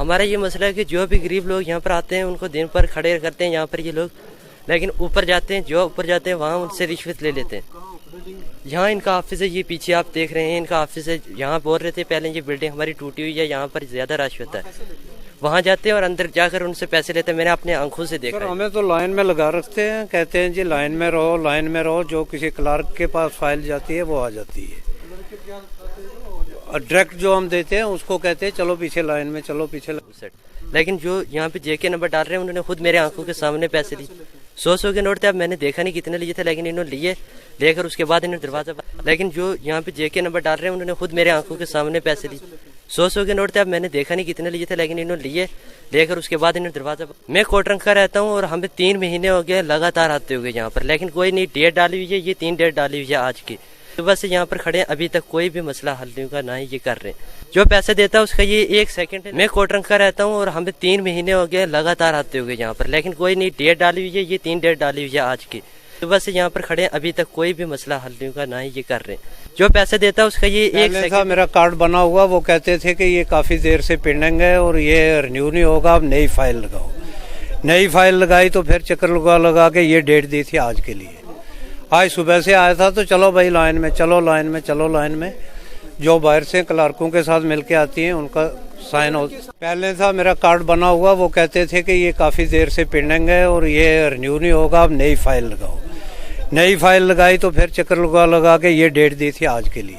हमारा ये मसला है कि जो भी गरीब लोग यहाँ पर आते हैं उनको दिन पर खड़े करते हैं यहाँ पर ये लोग, लेकिन ऊपर जाते हैं, जो ऊपर जाते हैं वहाँ उनसे रिश्वत ले लेते हैं। यहाँ इनका ऑफिस है, ये पीछे आप देख रहे हैं इनका ऑफिस है। यहाँ बोल रहे थे पहले ये बिल्डिंग हमारी टूटी हुई है, यहाँ पर ज्यादा रश होता है। वहाँ जाते हैं और अंदर जाकर उनसे पैसे लेते हैं। मैंने अपने आंखों से देखा। हमें तो लाइन में लगा रखते हैं, कहते हैं जी लाइन में रहो, लाइन में रहो। जो किसी क्लर्क के पास फाइल जाती है वो आ जाती है, और डायरेक्ट जो हम देते हैं उसको कहते हैं चलो पीछे लाइन में, चलो पीछे। लेकिन जो यहाँ पे जेके नंबर डाल रहे हैं उन्होंने खुद मेरे आंखों के सामने पैसे लिए। 100 के नोट थे, अब मैंने देखा नहीं कितने लिए थे, लेकिन इन्होंने लेकर उसके बाद इन्होंने दरवाजा। लेकिन जो यहाँ पे जेके नंबर डाल रहे हैं उन्होंने खुद मेरे आंखों के सामने पैसे लिए। 100 के नोट थे, अब मैंने देखा नहीं कितने लिए थे, लेकिन इन्होंने लेकर उसके बाद इन्होंने दरवाजा। मैं कोटरंग का रहता हूँ और हमें 3 महीने हो गए लगातार आते हुए यहाँ पर, लेकिन कोई नहीं डेट डाली हुई है। ये 3 डेट डाली हुई है आज की। सुबह से यहाँ पर खड़े हैं, अभी तक कोई भी मसला हल नहीं होगा, ना ही ये कर रहे हैं। जो पैसे देता है उसका ये 1 सेकंड है। मैं कोटरंग का रहता हूँ और हमें 3 महीने हो गए लगातार आते हुए यहाँ पर, लेकिन कोई नहीं डेट डाली हुई है। ये 3 डेट डाली हुई है आज की। सुबह से यहाँ पर खड़े हैं, अभी तक कोई भी मसला हल नहीं होगा, ना ही ये कर रहे हैं। जो पैसे देता है उसका ये 1 सेकंड। मेरा कार्ड बना हुआ, वो कहते थे कि ये काफी देर से पेंडिंग है और ये रिन्यू नहीं होगा, अब नई फाइल लगाओ। नई फाइल लगाई तो फिर चक्कर लगा के ये डेट दी थी आज के लिए। आज सुबह से आया था तो चलो भाई लाइन में, चलो लाइन में, चलो लाइन में। जो बाहर से क्लर्कों के साथ मिलके आती हैं उनका साइन हो। पहले था मेरा कार्ड बना हुआ, वो कहते थे कि ये काफी देर से पेंडिंग है और ये रिन्यू नहीं होगा, अब नई फाइल लगाओ। नई फाइल लगाई तो फिर चक्कर लगा के ये डेट दी थी आज के लिए।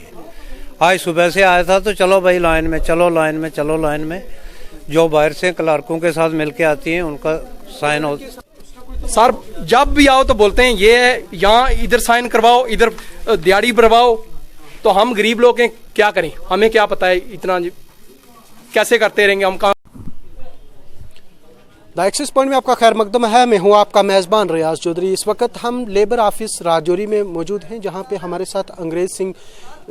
आज सुबह से आया था तो चलो भाई लाइन में, चलो लाइन में, चलो लाइन में। जो बाहर से क्लर्कों के साथ मिलके आती हैं उनका साइन हो। सर जब भी आओ तो बोलते हैं ये यहाँ इधर साइन करवाओ, इधर दिहाड़ी भरवाओ। तो हम गरीब लोग हैं, क्या करें, हमें क्या पता है, इतना कैसे करते रहेंगे हम काम। द एक्सेस पॉइंट में आपका खैर मकदम है। मैं हूं आपका मेज़बान रियाज चौधरी। इस वक्त हम लेबर ऑफिस राजौरी में मौजूद हैं, जहां पे हमारे साथ अंग्रेज सिंह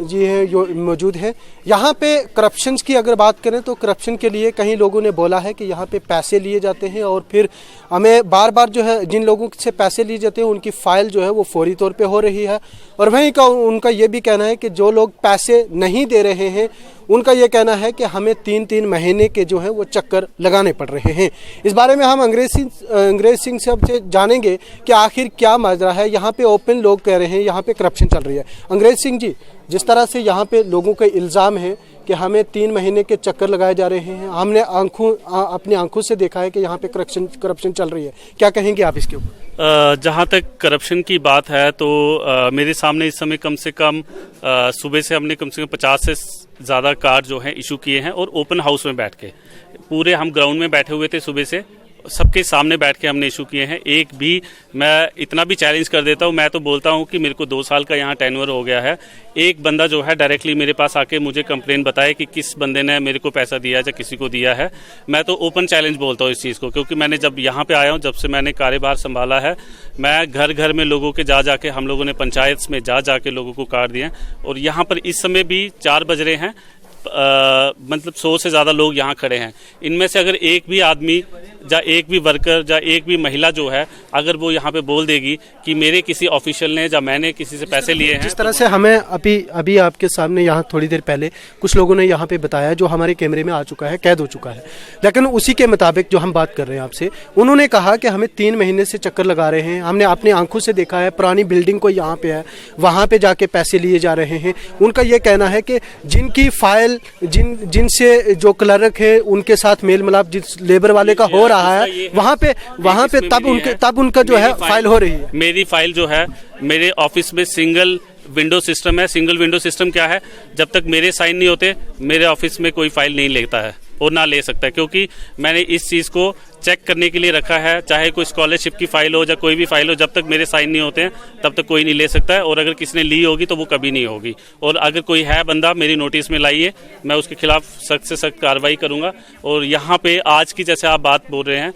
जी हैं जो मौजूद हैं। यहाँ पे करप्शन की अगर बात करें तो करप्शन के लिए कई लोगों ने बोला है कि यहाँ पे पैसे लिए जाते हैं और फिर हमें बार बार जो है जिन लोगों से पैसे लिए जाते हैं उनकी फ़ाइल जो है वो फौरी तौर पे हो रही है। और वहीं का उनका ये भी कहना है कि जो लोग पैसे नहीं दे रहे हैं उनका ये कहना है कि हमें 3-3 महीने के जो है वो चक्कर लगाने पड़ रहे हैं। इस बारे में हम अंग्रेज सिंह से जानेंगे कि आखिर क्या माजरा है। यहाँ पे ओपन लोग कह रहे हैं यहाँ पे करप्शन चल रही है। अंग्रेज सिंह जी, जिस तरह से यहाँ पे लोगों का इल्ज़ाम है कि हमें 3 महीने के चक्कर लगाए जा रहे हैं, हमने अपनी आंखों से देखा है कि यहाँ पे करप्शन चल रही है, क्या कहेंगे आप इसके ऊपर? जहाँ तक करप्शन की बात है तो मेरे सामने इस समय कम से कम सुबह से हमने कम से कम 50 से ज़्यादा कार्ड जो हैं इशू किए हैं, और ओपन हाउस में बैठ के पूरे हम ग्राउंड में बैठे हुए थे सुबह से, सबके सामने बैठ के हमने इशू किए हैं। एक भी, मैं इतना भी चैलेंज कर देता हूँ, मैं तो बोलता हूँ कि मेरे को 2 साल का यहाँ टेन्योर हो गया है। एक बंदा जो है डायरेक्टली मेरे पास आके मुझे कंप्लेन बताए कि किस बंदे ने मेरे को पैसा दिया या किसी को दिया है। मैं तो ओपन चैलेंज बोलता हूँ इस चीज़ को, क्योंकि मैंने जब यहाँ पे आया हूँ, जब से मैंने कार्यभार संभाला है, मैं घर घर में लोगों के जाके हम लोगों ने पंचायत में जाके लोगों को कार्ड दिए। और यहाँ पर इस समय भी 4 बज रहे हैं, मतलब 100 से ज़्यादा लोग यहाँ खड़े हैं। इनमें से अगर एक भी आदमी या एक भी वर्कर या एक भी महिला जो है, अगर वो यहाँ पे बोल देगी कि मेरे किसी ऑफिशियल ने या मैंने किसी से पैसे लिए हैं, जिस तरह से हमें अभी आपके सामने यहाँ थोड़ी देर पहले कुछ लोगों ने यहाँ पे बताया, जो हमारे कैमरे में आ चुका है, कैद हो चुका है, लेकिन उसी के मुताबिक जो हम बात कर रहे हैं आपसे, उन्होंने कहा कि हमें 3 महीने से चक्कर लगा रहे हैं, हमने अपनी आंखों से देखा है, पुरानी बिल्डिंग को यहाँ पे है, वहाँ पे जाके पैसे लिए जा रहे हैं। उनका ये कहना है कि जिनकी फाइल जिनसे जो क्लर्क है उनके साथ मेल मिलाप जिस लेबर वाले का हो रहा है, वहाँ पे तब उनका जो है फाइल हो रही है। मेरी फाइल जो है, मेरे ऑफिस में सिंगल विंडो सिस्टम है। सिंगल विंडो सिस्टम क्या है, जब तक मेरे साइन नहीं होते मेरे ऑफिस में कोई फाइल नहीं लेता है और ना ले सकता है, क्योंकि मैंने इस चीज़ को चेक करने के लिए रखा है। चाहे कोई स्कॉलरशिप की फाइल हो या कोई भी फाइल हो, जब तक मेरे साइन नहीं होते हैं तब तक कोई नहीं ले सकता है। और अगर किसी ने ली होगी तो वो कभी नहीं होगी। और अगर कोई है बंदा मेरी नोटिस में लाइए, मैं उसके खिलाफ सख्त से सख्त कार्रवाई करूंगा। और यहाँ पे आज की जैसे आप बात बोल रहे हैं,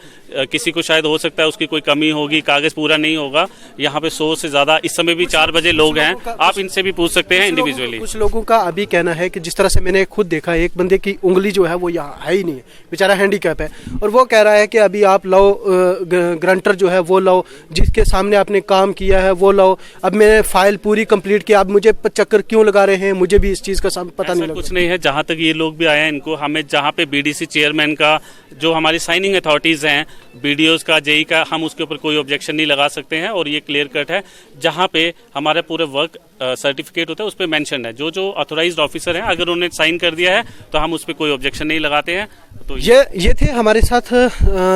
किसी को शायद हो सकता है उसकी कोई कमी होगी, कागज पूरा नहीं होगा। यहाँ पे 100 से ज्यादा इस समय भी 4 बजे लोग हैं, आप इनसे भी पूछ सकते हैं इंडिविजुअली। कुछ लोगों का अभी कहना है कि जिस तरह से मैंने खुद देखा, एक बंदे की उंगली जो है वो यहाँ है ही नहीं है, बेचारा हैंडीकैप है, और वो कह रहा है के अभी आप लो ग्रंटर जो है वो लो, जिसके सामने आपने काम किया है वो लो, अब मैंने फाइल पूरी कंप्लीट की, आप मुझे चक्कर क्यों लगा रहे हैं, मुझे भी इस चीज़ का पता नहीं लगा। कुछ नहीं है, जहाँ तक ये लोग भी आए हैं इनको हमें जहाँ पे बीडीसी चेयरमैन का जो हमारी साइनिंग अथॉरिटीज़ हैं, बीडीओज़ का, जेई का, हम उसके ऊपर कोई ऑब्जेक्शन नहीं लगा सकते हैं और ये क्लियर कट है। जहाँ पे हमारा पूरे वर्क सर्टिफिकेट होता है उस पर मैंशन है, जो जो ऑथोराइज्ड ऑफिसर हैं अगर उन्होंने साइन कर दिया है तो हम उस पर कोई ऑब्जेक्शन नहीं लगाते हैं। तो ये थे हमारे साथ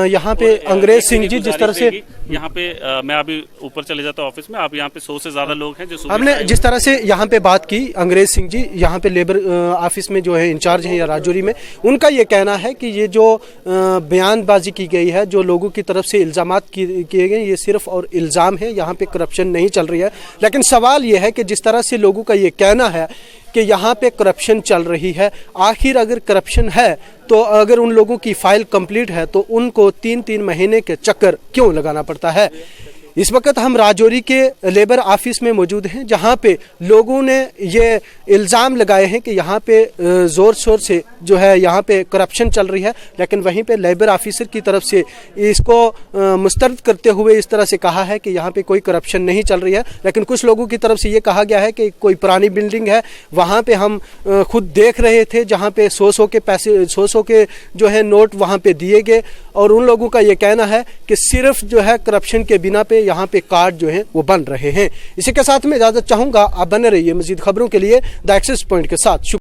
यहाँ पे अंग्रेज सिंह जी। जिस तरह से यहाँ पे मैं अभी ऊपर चले जाता हूँ ऑफिस में, आप यहाँ पे 100 से ज्यादा लोग हैं जो हमने जिस तरह से यहाँ पे बात की, अंग्रेज सिंह जी यहाँ पे लेबर ऑफिस में जो है इंचार्ज हैं या राजौरी में, उनका ये कहना है कि ये जो बयानबाजी की गई है, जो लोगों की तरफ से इल्जामात किए गए, ये सिर्फ और इल्ज़ाम है, यहाँ पे करप्शन नहीं चल रही है। लेकिन सवाल ये है कि जिस तरह से लोगों का ये कहना है कि यहाँ पे करप्शन चल रही है, आखिर अगर करप्शन है तो अगर उन लोगों की फाइल कंप्लीट है तो उनको 3-3 महीने के चक्कर क्यों लगाना पड़ता है। इस वक्त हम राजौरी के लेबर ऑफिस में मौजूद हैं, जहां पे लोगों ने ये इल्ज़ाम लगाए हैं कि यहाँ पे ज़ोर शोर से जो है यहाँ पे करप्शन चल रही है, लेकिन वहीं पे लेबर ऑफिसर की तरफ से इसको मुस्तरद करते हुए इस तरह से कहा है कि यहाँ पे कोई करप्शन नहीं चल रही है। लेकिन कुछ लोगों की तरफ से ये कहा गया है कि कोई पुरानी बिल्डिंग है, वहाँ पे हम खुद देख रहे थे, जहाँ पे 100 के पैसे 100 के जो है नोट वहाँ पे दिए गए, और उन लोगों का ये कहना है कि सिर्फ जो है करप्शन के बिना पे यहाँ पे कार्ड जो हैं वो बन रहे हैं। इसी के साथ मैं इजाजत चाहूंगा, आप बने रहिए मजीद खबरों के लिए द एक्सेस पॉइंट के साथ।